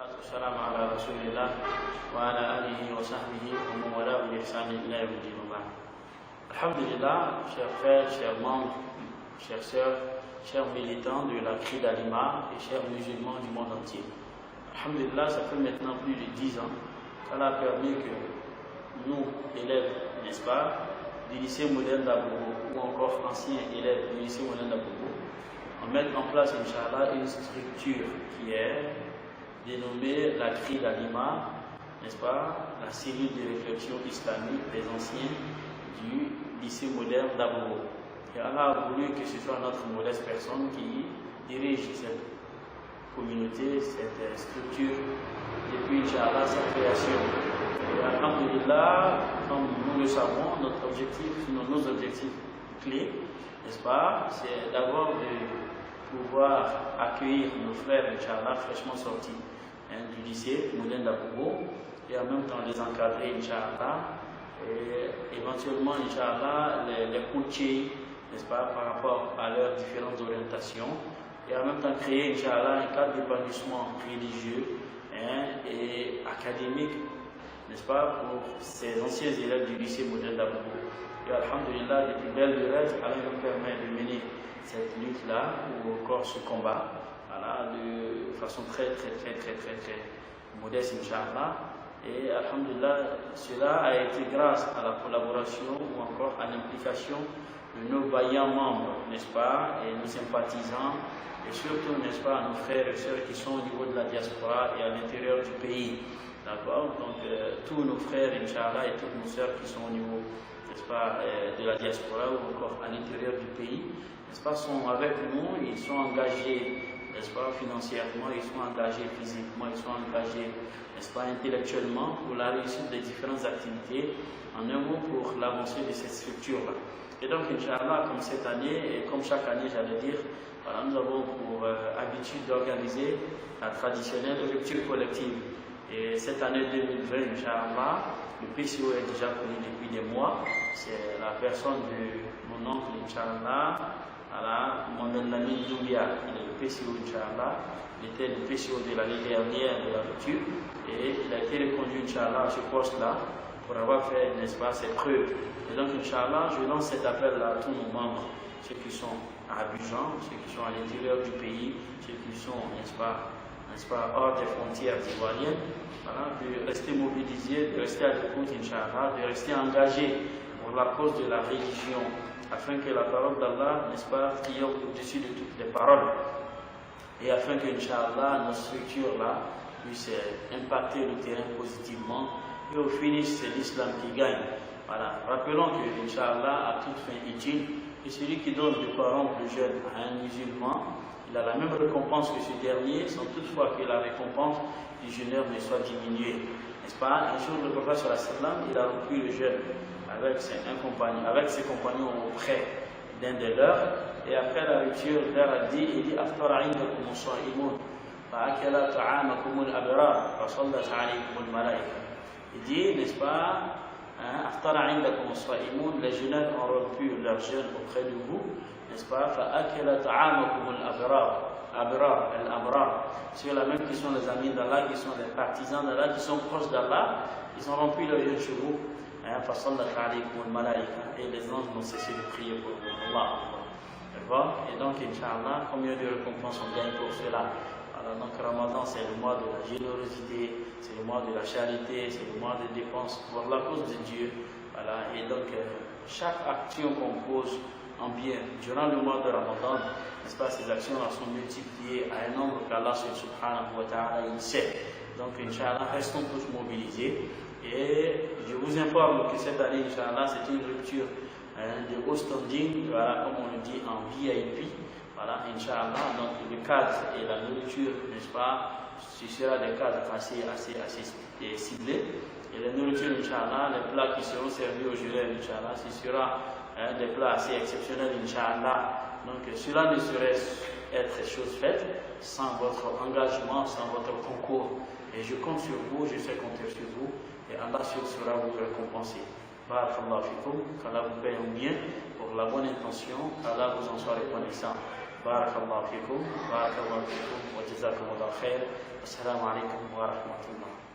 والسلام على رسول الله وعلى آله وصحبه ومن والاه بإحسان إلى يوم الدين. Alhamdulillah, chers frères, chers membres, chères sœurs, chers militants de la CRI d'Alima et chers musulmans du monde entier. Alhamdulillah, ça fait maintenant plus de 10 ans qu'Allah a permis que nous, élèves, n'est-ce pas, du lycée moderne d'Abobo ou encore anciens élèves du lycée moderne d'Abobo, on mette en place, Inch'Allah, une structure qui est dénommée la CRI d'Alima, n'est-ce pas, la cellule de réflexion islamique des anciens du lycée moderne d'Abobo. Et Allah a voulu que ce soit notre modeste personne qui dirige cette communauté, cette structure, depuis Inch'Allah sa création. Et alhamdulillah, comme nous le savons, notre objectif, sinon nos objectifs clés, n'est-ce pas, c'est d'abord de pouvoir accueillir nos frères, Inch'Allah, fraîchement sortis du lycée moderne d'Abobo, et en même temps les encadrer, Inch'Allah, et éventuellement, Inch'Allah, les coacher, n'est-ce pas, par rapport à leurs différentes orientations, et en même temps créer, Inch'Allah, un cadre d'épanouissement religieux et académique, n'est-ce pas, pour ces anciens élèves du lycée moderne d'Abobo. Et alhamdulillah, depuis belle lurette, Allah nous permet de mener cette lutte-là, ou encore ce combat, voilà, de façon très modeste, Inch'Allah. Et alhamdulillah, cela a été grâce à la collaboration ou encore à l'implication de nos vaillants membres, n'est-ce pas, et nos sympathisants, et surtout, n'est-ce pas, nos frères et sœurs qui sont au niveau de la diaspora et à l'intérieur du pays. D'accord? Donc, tous nos frères, Inch'Allah, et toutes nos sœurs qui sont au niveau, n'est-ce pas, de la diaspora ou encore à l'intérieur du pays, n'est-ce pas, sont avec nous, ils sont engagés, n'est-ce pas, financièrement, ils sont engagés physiquement, ils sont engagés, n'est-ce pas, intellectuellement pour la réussite des différentes activités, en un mot pour l'avancée de cette structure-là. Et donc, Inch'Allah, comme cette année, et comme chaque année, j'allais dire, voilà, nous avons pour habitude d'organiser la traditionnelle lecture collective. Et cette année 2020, Inch'Allah, le PCO est déjà connu depuis des mois. C'est la personne de mon oncle, Inch'Allah, voilà, Mohamed Lamine Doumbia. Il est le PCO, Inch'Allah. Il était le PCO de l'année dernière de la lecture. Et il a été reconduit, Inch'Allah, à ce poste-là pour avoir fait, n'est-ce pas, ses preuves. Et donc, Inch'Allah, je lance cet appel-là à tous nos membres, ceux qui sont à Abidjan, ceux qui sont à l'intérieur du pays, ceux qui sont, n'est-ce pas, hors des frontières ivoiriennes, voilà, de rester mobilisés, de rester à l'écoute, Inch'Allah, de rester engagés pour la cause de la religion, afin que la parole d'Allah, n'est-ce pas, triomphe au-dessus de toutes les paroles, et afin que, Inch'Allah, nos structures-là puissent impacter le terrain positivement, et au finish, c'est l'islam qui gagne. Voilà. Rappelons que, Inch'Allah, à toute fin utile, que celui qui donne de parents plus jeunes à un musulman, il a la même récompense que ce dernier, sans toutefois que la récompense du jeûneur ne soit diminuée. N'est-ce pas? Un jour, le prophète sallam, il a repris le jeûne avec ses compagnons auprès d'un des leurs, et après la rupture, il leur a dit, Aftara indakum as-sa'imun, fa'akala ta'amakum al-abrar, fa sallat alaykum al-malaika. Il dit, n'est-ce pas, Aftara indakum as-sa'imun, les jeûneurs ont rompu leur jeûne auprès de vous, n'est-ce pas, fa'akala ta'amakum al-abrar, al-abrar, ceux-là même qui sont les amis d'Allah, qui sont les partisans d'Allah, qui sont proches d'Allah, ils ont rempli leur jeûne chez vous, et les anges n'ont cessé de prier pour vous. Allah. D'accord? Et donc, Inch'Allah, combien de récompenses on gagne pour cela? Alors, donc, Ramadan, c'est le mois de la générosité, c'est le mois de la charité, c'est le mois de dépenses pour la cause de Dieu. Voilà. Et donc, chaque action qu'on pose en bien durant le mois de Ramadan, n'est-ce pas, ces actions-là sont multipliées à un nombre qu'Allah subhanahu wa ta'ala il sait. Donc, Inch'Allah, restons tous mobilisés. Et je vous informe que cette année, Inch'Allah, c'est une rupture de haut standing, voilà, comme on le dit en VIP. Voilà, Inch'Allah, donc le cadre et la nourriture, n'est-ce pas, ce sera des cadres assez ciblés. Et la nourriture, Inch'Allah, les plats qui seront servis aux jurés, Inch'Allah, ce sera des plats assez exceptionnels, Inch'Allah. Donc cela ne saurait être chose faite sans votre engagement, sans votre concours. Et je compte sur vous, je sais compter sur vous, et Allah sera vous récompenser. Barakallahu fikum, qu'Allah vous paye en bien pour la bonne intention, qu'Allah vous en soit reconnaissant. Barakallahu fikum wa jazakumullahu khair. Assalamu alaikum wa rahmatullah.